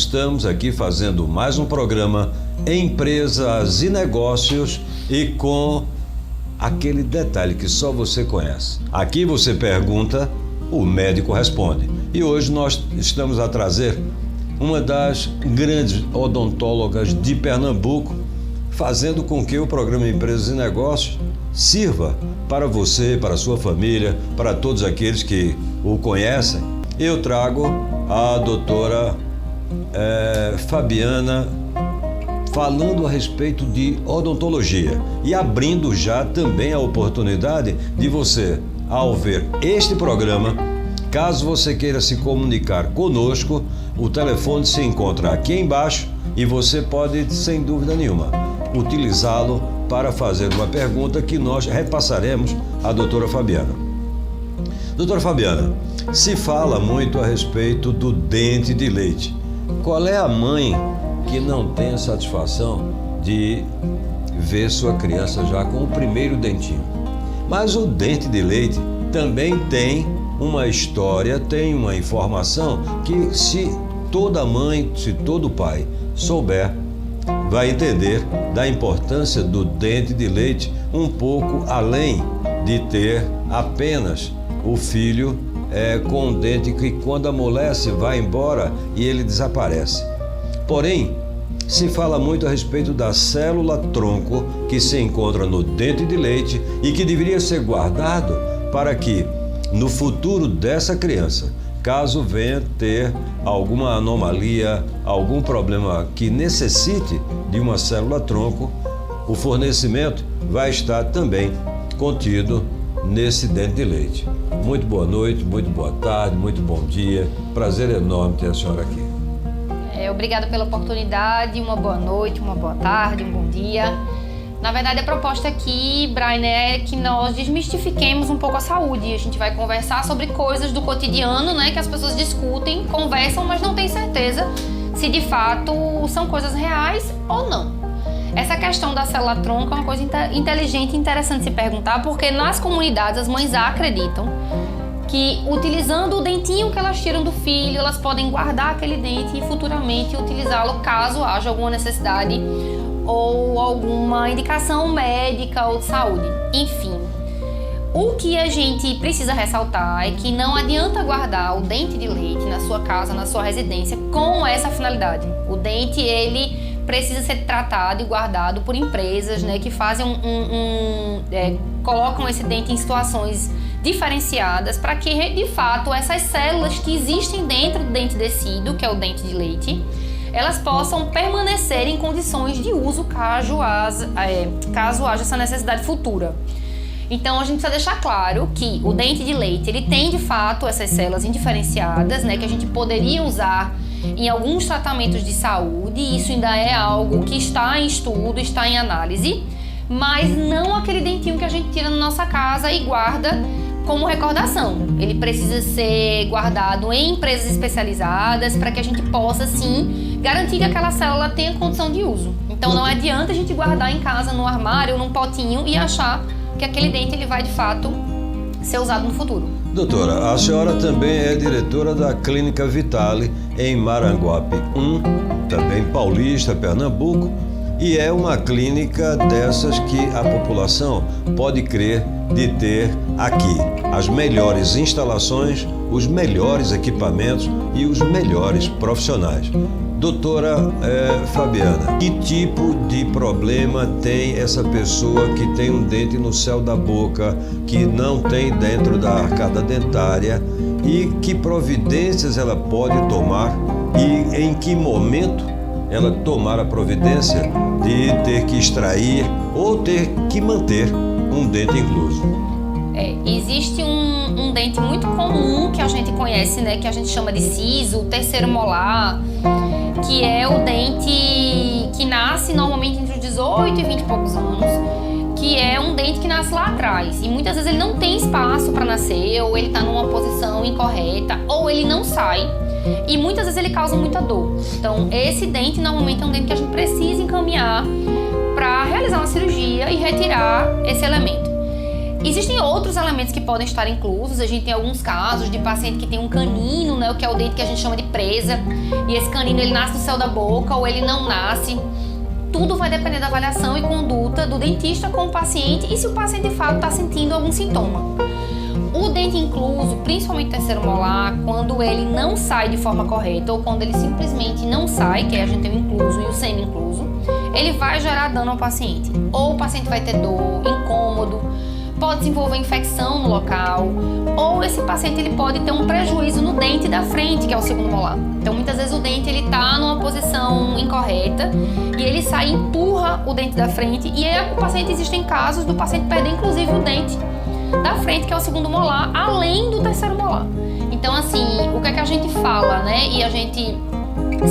estamos aqui fazendo mais um programa Empresas e Negócios e com aquele detalhe que só você conhece. Aqui você pergunta, o médico responde. E hoje nós estamos a trazer uma das grandes odontólogas de Pernambuco, fazendo com que o programa Empresas e Negócios sirva para você, para a sua família, para todos aqueles que o conhecem. Eu trago a doutora Fabiana falando a respeito de odontologia e abrindo já também a oportunidade de você, ao ver este programa, caso você queira se comunicar conosco, o telefone se encontra aqui embaixo e você pode, sem dúvida nenhuma, utilizá-lo para fazer uma pergunta que nós repassaremos à doutora Fabiana. Doutora Fabiana, se fala muito a respeito do dente de leite. Qual é a mãe que não tem a satisfação de ver sua criança já com o primeiro dentinho? Mas o dente de leite também tem uma história, tem uma informação que se toda mãe, se todo pai souber, vai entender da importância do dente de leite um pouco além de ter apenas o filho com um dente que quando amolece vai embora e ele desaparece. Porém, se fala muito a respeito da célula-tronco que se encontra no dente de leite e que deveria ser guardado para que no futuro dessa criança, caso venha ter alguma anomalia, algum problema que necessite de uma célula-tronco, o fornecimento vai estar também contido nesse dente de leite. Muito boa noite, muito boa tarde, muito bom dia. Prazer enorme ter a senhora aqui. Obrigada pela oportunidade, uma boa noite, uma boa tarde, um bom dia. Na verdade, a proposta aqui, Brian, é que nós desmistifiquemos um pouco a saúde. A gente vai conversar sobre coisas do cotidiano, né, que as pessoas discutem, conversam, mas não têm certeza se de fato são coisas reais ou não. Essa questão da célula-tronco é uma coisa inteligente e interessante se perguntar, porque nas comunidades as mães acreditam que utilizando o dentinho que elas tiram do filho, elas podem guardar aquele dente e futuramente utilizá-lo caso haja alguma necessidade ou alguma indicação médica ou de saúde. Enfim, o que a gente precisa ressaltar é que não adianta guardar o dente de leite na sua casa, na sua residência, com essa finalidade. O dente, ele precisa ser tratado e guardado por empresas, né, que fazem colocam esse dente em situações diferenciadas para que, de fato, essas células que existem dentro do dente decíduo, que é o dente de leite, elas possam permanecer em condições de uso caso haja essa necessidade futura. Então, a gente precisa deixar claro que o dente de leite, ele tem, de fato, essas células indiferenciadas, né, que a gente poderia usar em alguns tratamentos de saúde, e isso ainda é algo que está em estudo, está em análise, mas não aquele dentinho que a gente tira na nossa casa e guarda como recordação. Ele precisa ser guardado em empresas especializadas para que a gente possa, sim, garantir que aquela célula tenha condição de uso. Então não adianta a gente guardar em casa, no armário, num potinho e achar que aquele dente ele vai, de fato, ser usado no futuro. Doutora, a senhora também é diretora da Clínica Vitale em Maranguape 1, também Paulista, Pernambuco, e é uma clínica dessas que a população pode crer de ter aqui as melhores instalações, os melhores equipamentos e os melhores profissionais. Doutora Fabiana, que tipo de problema tem essa pessoa que tem um dente no céu da boca, que não tem dentro da arcada dentária, e que providências ela pode tomar e em que momento ela tomar a providência de ter que extrair ou ter que manter um dente incluso? Existe um dente muito comum que a gente conhece, né, que a gente chama de siso, o terceiro molar, que é o dente que nasce normalmente entre os 18 e 20 e poucos anos, que é um dente que nasce lá atrás e muitas vezes ele não tem espaço para nascer, ou ele está numa posição incorreta, ou ele não sai, e muitas vezes ele causa muita dor. Então esse dente normalmente é um dente que a gente precisa encaminhar para realizar uma cirurgia e retirar esse elemento. Existem outros elementos que podem estar inclusos. A gente tem alguns casos de paciente que tem um canino, né, o que é o dente que a gente chama de presa, e esse canino ele nasce no céu da boca ou ele não nasce. Tudo vai depender da avaliação e conduta do dentista com o paciente e se o paciente de fato está sentindo algum sintoma. O dente incluso, principalmente o terceiro molar, quando ele não sai de forma correta ou quando ele simplesmente não sai, que a gente tem o incluso e o semi-incluso, ele vai gerar dano ao paciente. Ou o paciente vai ter dor, incômodo, pode desenvolver infecção no local, ou esse paciente ele pode ter um prejuízo no dente da frente, que é o segundo molar. Então, muitas vezes o dente ele tá numa posição incorreta e ele sai e empurra o dente da frente e aí o paciente, existem casos do paciente perder inclusive o dente da frente, que é o segundo molar, além do terceiro molar. Então, assim, o que é que a gente fala, né? E a gente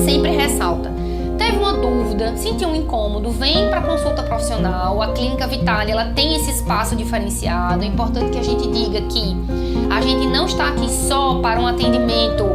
sempre ressalta. Teve uma dúvida, sentiu um incômodo, vem para consulta profissional. A Clínica Vitale, ela tem esse espaço diferenciado. É importante que a gente diga que a gente não está aqui só para um atendimento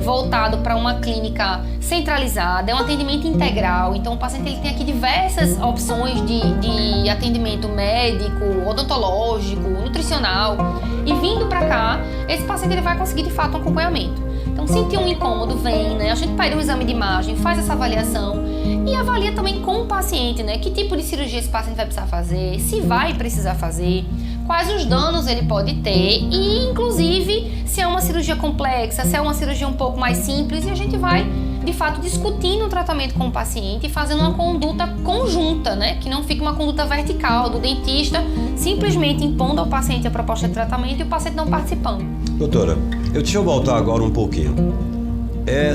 voltado para uma clínica centralizada, é um atendimento integral. Então o paciente ele tem aqui diversas opções de atendimento médico, odontológico, nutricional. E vindo para cá, esse paciente ele vai conseguir de fato um acompanhamento. Então, sentir um incômodo, vem, né? A gente pede um exame de imagem, faz essa avaliação e avalia também com o paciente, né? Que tipo de cirurgia esse paciente vai precisar fazer, se vai precisar fazer, quais os danos ele pode ter e, inclusive, se é uma cirurgia complexa, se é uma cirurgia um pouco mais simples, e a gente vai, de fato, discutindo o tratamento com o paciente e fazendo uma conduta conjunta, né? Que não fique uma conduta vertical do dentista simplesmente impondo ao paciente a proposta de tratamento e o paciente não participando. Doutora, deixa eu voltar agora um pouquinho.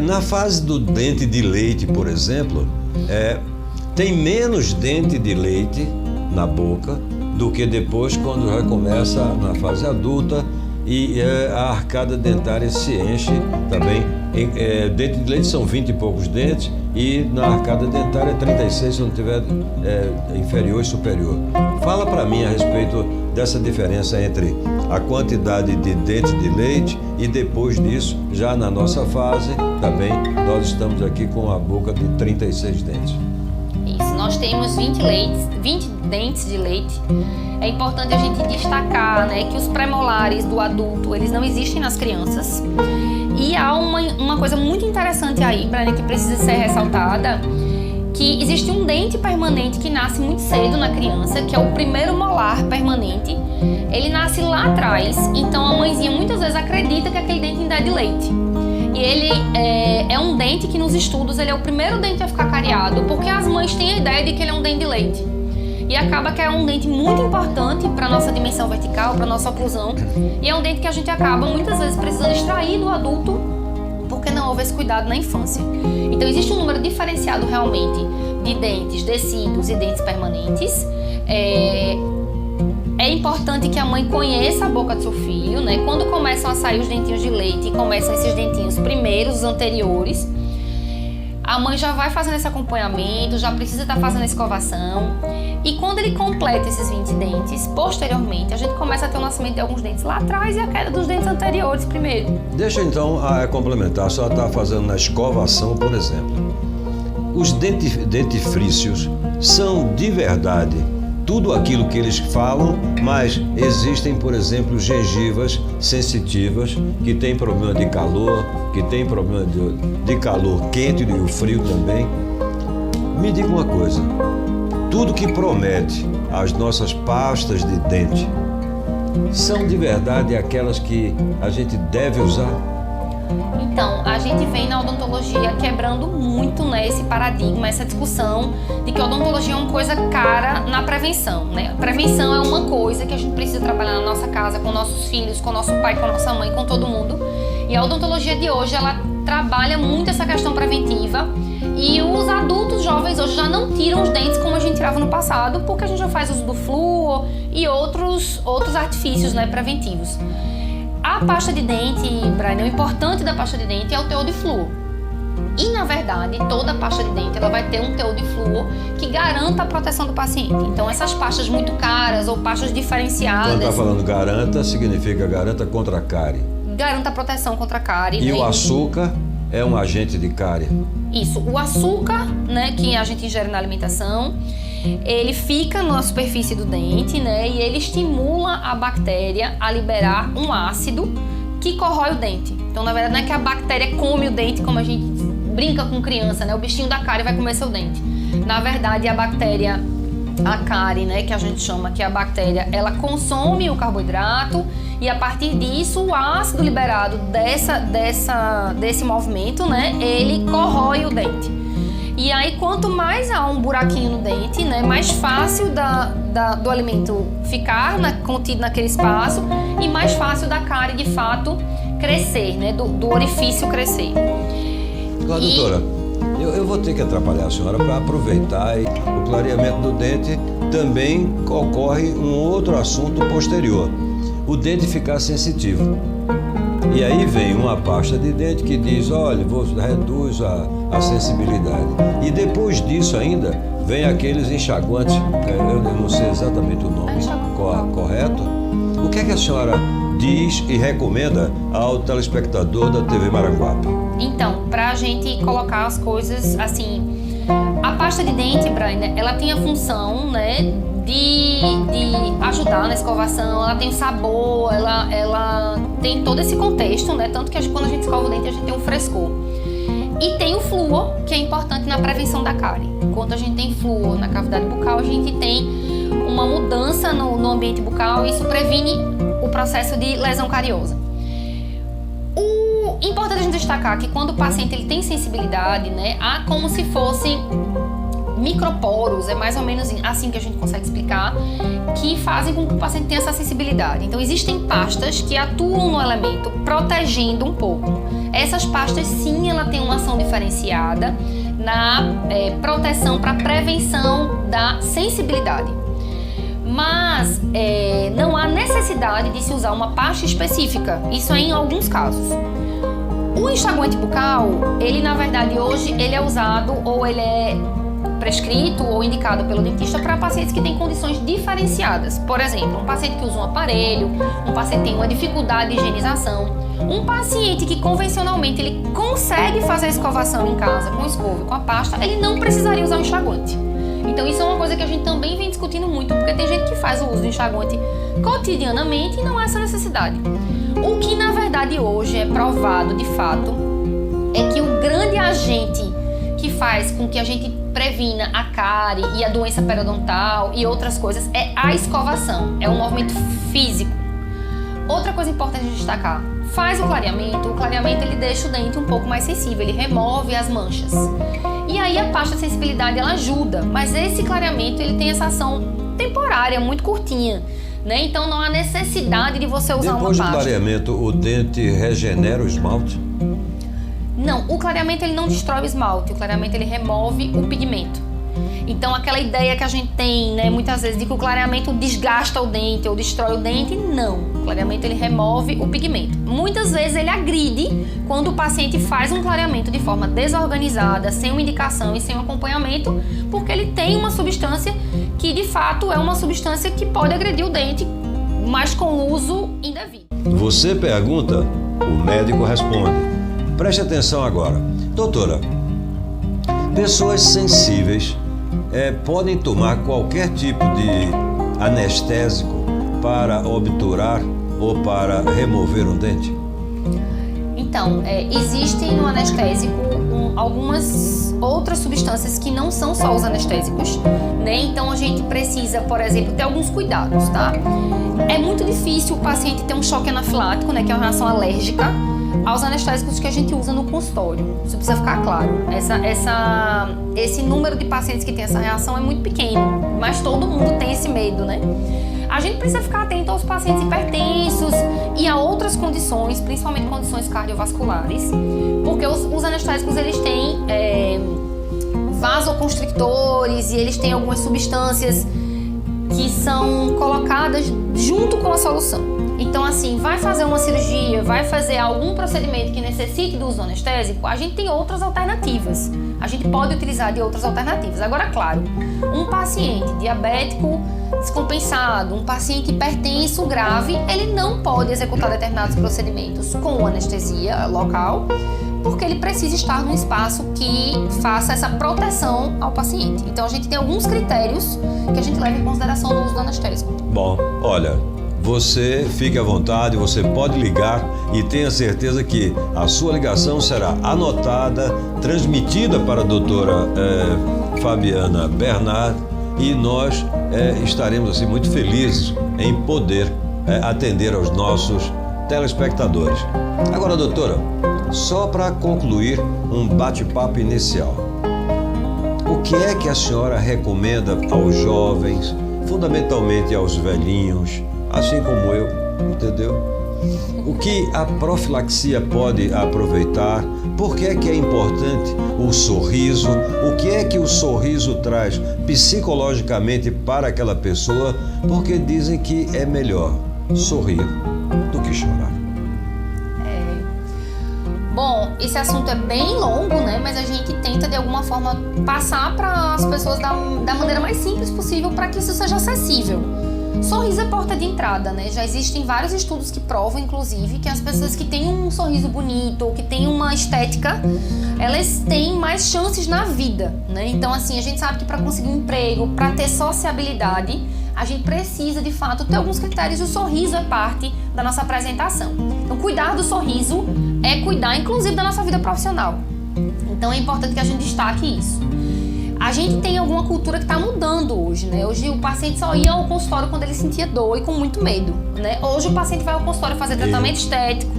Na fase do dente de leite, por exemplo, tem menos dente de leite na boca do que depois quando já começa na fase adulta e a arcada dentária se enche também. Dente de leite são 20 e poucos dentes e na arcada dentária 36 se não tiver inferior e superior. Fala para mim a respeito dessa diferença entre a quantidade de dente de leite e depois disso, já na nossa fase, também nós estamos aqui com a boca de 36 dentes. Isso, nós temos 20 dentes de leite. É importante a gente destacar, né, que os premolares do adulto, eles não existem nas crianças. E há uma coisa muito interessante aí, Brian, que precisa ser ressaltada, que existe um dente permanente que nasce muito cedo na criança, que é o primeiro molar permanente. Ele nasce lá atrás, então a mãezinha muitas vezes acredita que aquele dente ainda é de leite. E ele é um dente que nos estudos ele é o primeiro dente a ficar cariado, porque as mães têm a ideia de que ele é um dente de leite. E acaba que é um dente muito importante para a nossa dimensão vertical, para a nossa oclusão. E é um dente que a gente acaba muitas vezes precisando extrair do adulto porque não houve esse cuidado na infância. Então existe um número diferenciado realmente de dentes descidos e dentes permanentes. É importante que a mãe conheça a boca do seu filho, né? Quando começam a sair os dentinhos de leite e começam esses dentinhos primeiros, os anteriores, a mãe já vai fazendo esse acompanhamento, já precisa estar fazendo a escovação. E quando ele completa esses 20 dentes, posteriormente, a gente começa a ter o nascimento de alguns dentes lá atrás e a queda dos dentes anteriores primeiro. Deixa então complementar, a senhora está fazendo na escovação, por exemplo. Os dentifrícios são de verdade tudo aquilo que eles falam, mas existem, por exemplo, gengivas sensitivas que têm problema de calor, que têm problema de calor quente e o frio também. Me diga uma coisa, tudo que promete as nossas pastas de dente são de verdade aquelas que a gente deve usar? Então, a gente vem na odontologia quebrando muito, né, esse paradigma, essa discussão de que a odontologia é uma coisa cara na prevenção, né? A prevenção é uma coisa que a gente precisa trabalhar na nossa casa, com nossos filhos, com nosso pai, com a nossa mãe, com todo mundo. E a odontologia de hoje, ela trabalha muito essa questão preventiva e os adultos jovens hoje já não tiram os dentes como a gente tirava no passado, porque a gente já faz uso do flúor e outros artifícios, né, preventivos. A pasta de dente, Brian, o importante da pasta de dente é o teor de flúor. E, na verdade, toda pasta de dente ela vai ter um teor de flúor que garanta a proteção do paciente. Então, essas pastas muito caras ou pastas diferenciadas... Quando está falando garanta, significa garanta contra a cárie. Garanta a proteção contra a cárie. E né? o açúcar é um agente de cárie. Isso. O açúcar, né, que a gente ingere na alimentação. ele fica na superfície do dente, né? E ele estimula a bactéria a liberar um ácido que corrói o dente. Então, na verdade, não é que a bactéria come o dente como a gente brinca com criança, né? O bichinho da cárie vai comer seu dente. Na verdade, a bactéria, a cárie, né? Que a gente chama que a bactéria, ela consome o carboidrato e a partir disso, o ácido liberado desse movimento, né? Ele corrói o dente. E aí, quanto mais há um buraquinho no dente, né? Mais fácil do alimento ficar contido naquele espaço e mais fácil da cárie, de fato, crescer, né? Do orifício crescer. Agora, doutora, eu vou ter que atrapalhar a senhora para aproveitar o clareamento do dente. Também ocorre um outro assunto posterior, o dente ficar sensitivo. E aí vem uma pasta de dente que diz, olha, reduz a sensibilidade. E depois disso ainda, vem aqueles enxaguantes, eu não sei exatamente o nome correto. O que é que a senhora diz e recomenda ao telespectador da TV Maranguape? Então, pra gente colocar as coisas assim, a pasta de dente, Brian, ela tem a função, né, de ajudar na escovação, ela tem o sabor, ela tem todo esse contexto, né, tanto que quando a gente escova o dente a gente tem um frescor. E tem o flúor, que é importante na prevenção da cárie. Enquanto a gente tem flúor na cavidade bucal, a gente tem uma mudança no ambiente bucal e isso previne o processo de lesão cariosa. Importante a gente destacar que quando o paciente ele tem sensibilidade, né, há como se fossem microporos, é mais ou menos assim que a gente consegue explicar, que fazem com que o paciente tenha essa sensibilidade. Então existem pastas que atuam no elemento protegendo um pouco. Essas pastas sim, ela tem uma ação diferenciada na proteção para prevenção da sensibilidade. Mas não há necessidade de se usar uma pasta específica, isso é em alguns casos. O enxaguante bucal, ele na verdade hoje ele é usado ou ele é prescrito ou indicado pelo dentista para pacientes que têm condições diferenciadas. Por exemplo, um paciente que usa um aparelho, um paciente que tem uma dificuldade de higienização, um paciente que convencionalmente ele consegue fazer a escovação em casa com escova e com a pasta, ele não precisaria usar um enxaguante. Então isso é uma coisa que a gente também vem discutindo muito, porque tem gente que faz o uso do enxaguante cotidianamente e não há essa necessidade. O que na verdade hoje é provado de fato é que o grande agente que faz com que a gente previna a cárie e a doença periodontal e outras coisas é a escovação, é um movimento físico. Outra coisa importante de destacar, faz o clareamento ele deixa o dente um pouco mais sensível, ele remove as manchas. E aí a pasta de sensibilidade ela ajuda, mas esse clareamento ele tem essa ação temporária, muito curtinha, né? Então não há necessidade de você usar uma pasta. Depois do clareamento, o dente regenera o esmalte? Não, o clareamento ele não destrói o esmalte, o clareamento ele remove o pigmento. Então aquela ideia que a gente tem, né, muitas vezes de que o clareamento desgasta o dente ou destrói o dente, não. O clareamento ele remove o pigmento. Muitas vezes ele agride quando o paciente faz um clareamento de forma desorganizada, sem uma indicação e sem um acompanhamento, porque ele tem uma substância que de fato é uma substância que pode agredir o dente, mas com uso indevido. Você pergunta, o médico responde. Preste atenção agora. Doutora, pessoas sensíveis podem tomar qualquer tipo de anestésico para obturar ou para remover um dente? Então, existem no anestésico algumas outras substâncias que não são só os anestésicos, né? Então a gente precisa, por exemplo, ter alguns cuidados, tá? É muito difícil o paciente ter um choque anafilático, né? Que é uma reação alérgica aos anestésicos que a gente usa no consultório. Isso precisa ficar claro. Esse número de pacientes que tem essa reação é muito pequeno, mas todo mundo tem esse medo, né? A gente precisa ficar atento aos pacientes hipertensos e a outras condições, principalmente condições cardiovasculares, porque os anestésicos eles têm vasoconstrictores e eles têm algumas substâncias que são colocadas junto com a solução. Então, assim, vai fazer uma cirurgia, vai fazer algum procedimento que necessite do uso anestésico, a gente tem outras alternativas. A gente pode utilizar de outras alternativas. Agora, claro, um paciente diabético descompensado, um paciente hipertenso grave, ele não pode executar determinados procedimentos com anestesia local, porque ele precisa estar num espaço que faça essa proteção ao paciente. Então a gente tem alguns critérios que a gente leva em consideração no uso do anestésico. Bom, olha, você fique à vontade, você pode ligar e tenha certeza que a sua ligação será anotada, transmitida para a doutora Fabiana Bernard, e nós estaremos assim, muito felizes em poder atender aos nossos telespectadores. Agora, doutora, só para concluir um bate-papo inicial, o que é que a senhora recomenda aos jovens, fundamentalmente aos velhinhos, assim como eu, entendeu? O que a profilaxia pode aproveitar? Por que é importante o sorriso? O que é que o sorriso traz psicologicamente para aquela pessoa? Porque dizem que é melhor sorrir do que chorar. Bom, esse assunto é bem longo, né? Mas a gente tenta de alguma forma passar para as pessoas da maneira mais simples possível para que isso seja acessível. Sorriso é porta de entrada, né? Já existem vários estudos que provam, inclusive, que as pessoas que têm um sorriso bonito ou que têm uma estética, elas têm mais chances na vida, né? Então, assim, a gente sabe que para conseguir um emprego, para ter sociabilidade, a gente precisa, de fato, ter alguns critérios. O sorriso é parte da nossa apresentação. Então, cuidar do sorriso é cuidar, inclusive, da nossa vida profissional. Então, é importante que a gente destaque isso. A gente tem alguma cultura que está mudando hoje, né? Hoje o paciente só ia ao consultório quando ele sentia dor e com muito medo, né? Hoje o paciente vai ao consultório fazer tratamento estético.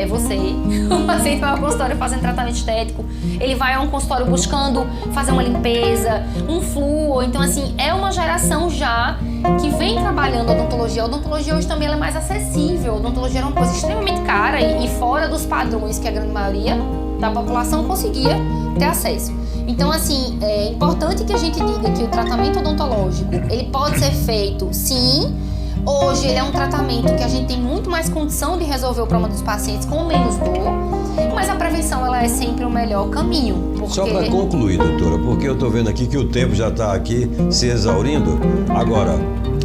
Você. O paciente vai ao consultório fazendo tratamento estético. Ele vai a um consultório buscando fazer uma limpeza, um flúor. Então, assim, é uma geração já que vem trabalhando a odontologia. A odontologia hoje também ela é mais acessível. A odontologia era uma coisa extremamente cara e fora dos padrões que a grande maioria da população conseguia ter acesso. Então, assim, é importante que a gente diga que o tratamento odontológico, ele pode ser feito, sim. Hoje, ele é um tratamento que a gente tem muito mais condição de resolver o problema dos pacientes com menos dor, mas a prevenção, ela é sempre o melhor caminho. Porque... Só para concluir, doutora, porque eu estou vendo aqui que o tempo já está aqui se exaurindo. Agora,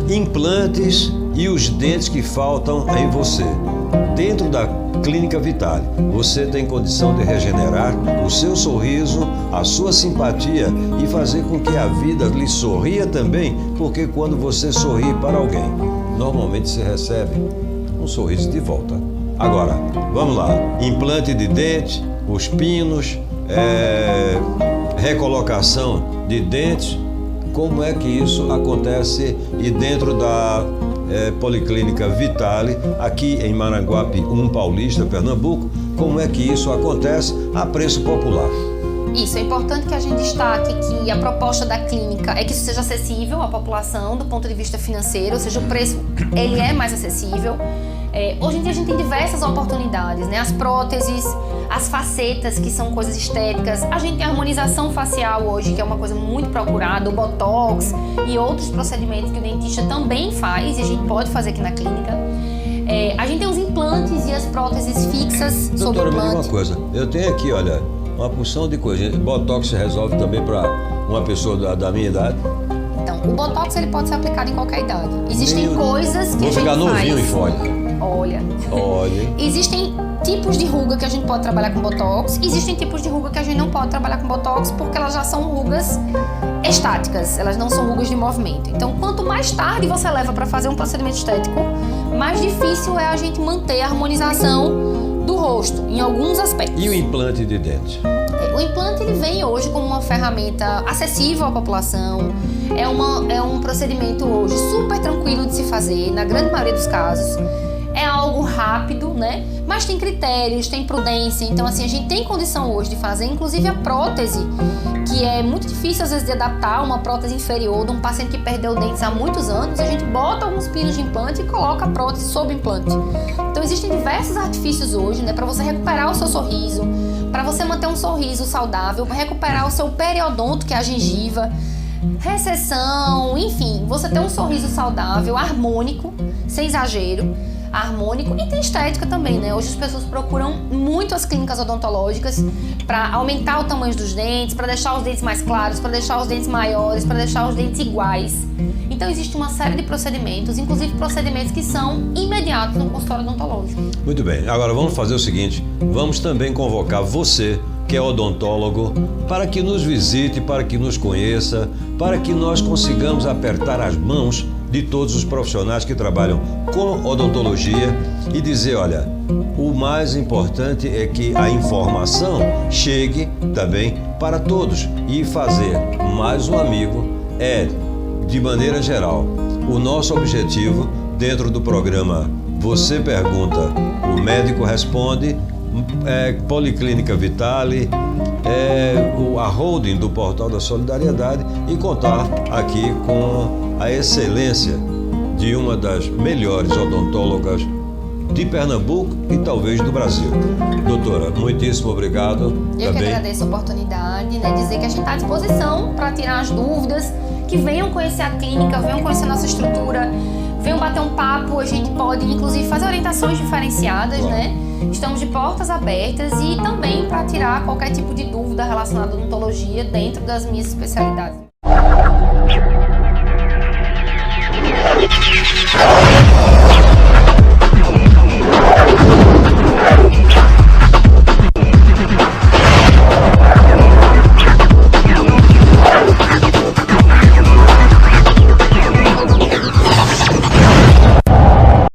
implantes e os dentes que faltam em você. Dentro da Clínica Vitale, você tem condição de regenerar o seu sorriso, a sua simpatia e fazer com que a vida lhe sorria também, porque quando você sorri para alguém, normalmente se recebe um sorriso de volta. Agora, vamos lá, implante de dente, os pinos, recolocação de dentes, como é que isso acontece e dentro da Policlínica Vitale, aqui em Maranguape 1 Paulista, Pernambuco, como é que isso acontece a preço popular? Isso, é importante que a gente destaque que a proposta da clínica é que isso seja acessível à população do ponto de vista financeiro, ou seja, o preço ele é mais acessível. Hoje em dia a gente tem diversas oportunidades, né? As próteses, as facetas, que são coisas estéticas. A gente tem a harmonização facial hoje, que é uma coisa muito procurada, o botox e outros procedimentos que o dentista também faz e a gente pode fazer aqui na clínica. A gente tem os implantes e as próteses fixas sobre o implante. Doutora, me diga uma coisa, eu tenho aqui, olha, uma porção de coisa. Botox se resolve também para uma pessoa da minha idade? Então, o botox ele pode ser aplicado em qualquer idade. Existem coisas que a gente faz... Vou ficar novinho em folha. Olha. Existem tipos de ruga que a gente pode trabalhar com botox, existem tipos de ruga que a gente não pode trabalhar com botox porque elas já são rugas estáticas, elas não são rugas de movimento. Então, quanto mais tarde você leva para fazer um procedimento estético, mais difícil é a gente manter a harmonização do rosto, em alguns aspectos. E o implante de dente? O implante ele vem hoje como uma ferramenta acessível à população, é um procedimento hoje super tranquilo de se fazer, na grande maioria dos casos. É algo rápido, né? Mas tem critérios, tem prudência. Então, assim, a gente tem condição hoje de fazer, inclusive a prótese, que é muito difícil, às vezes, de adaptar uma prótese inferior de um paciente que perdeu dentes há muitos anos. A gente bota alguns pinos de implante e coloca a prótese sob implante. Então, existem diversos artifícios hoje, né? Para você recuperar o seu sorriso, para você manter um sorriso saudável, recuperar o seu periodonto, que é a gengiva, recessão, enfim, você ter um sorriso saudável, harmônico, sem exagero, harmônico, e tem estética também, né? Hoje as pessoas procuram muito as clínicas odontológicas para aumentar o tamanho dos dentes, para deixar os dentes mais claros, para deixar os dentes maiores, para deixar os dentes iguais. Então existe uma série de procedimentos, inclusive procedimentos que são imediatos no consultório odontológico. Muito bem, agora vamos fazer o seguinte, vamos também convocar você, que é odontólogo, para que nos visite, para que nos conheça, para que nós consigamos apertar as mãos de todos os profissionais que trabalham com odontologia e dizer, olha, o mais importante é que a informação chegue também para todos e fazer mais um amigo é, de maneira geral, o nosso objetivo dentro do programa Você Pergunta, o Médico Responde, Policlínica Vitale, a holding do Portal da Solidariedade e contar aqui com a excelência de uma das melhores odontólogas de Pernambuco e talvez do Brasil. Doutora, muitíssimo obrigado. Eu que agradeço a oportunidade, dizer que a gente está à disposição para tirar as dúvidas, que venham conhecer a clínica, venham conhecer a nossa estrutura, venham bater um papo, a gente pode inclusive fazer orientações diferenciadas, Estamos de portas abertas e também para tirar qualquer tipo de dúvida relacionada à odontologia dentro das minhas especialidades.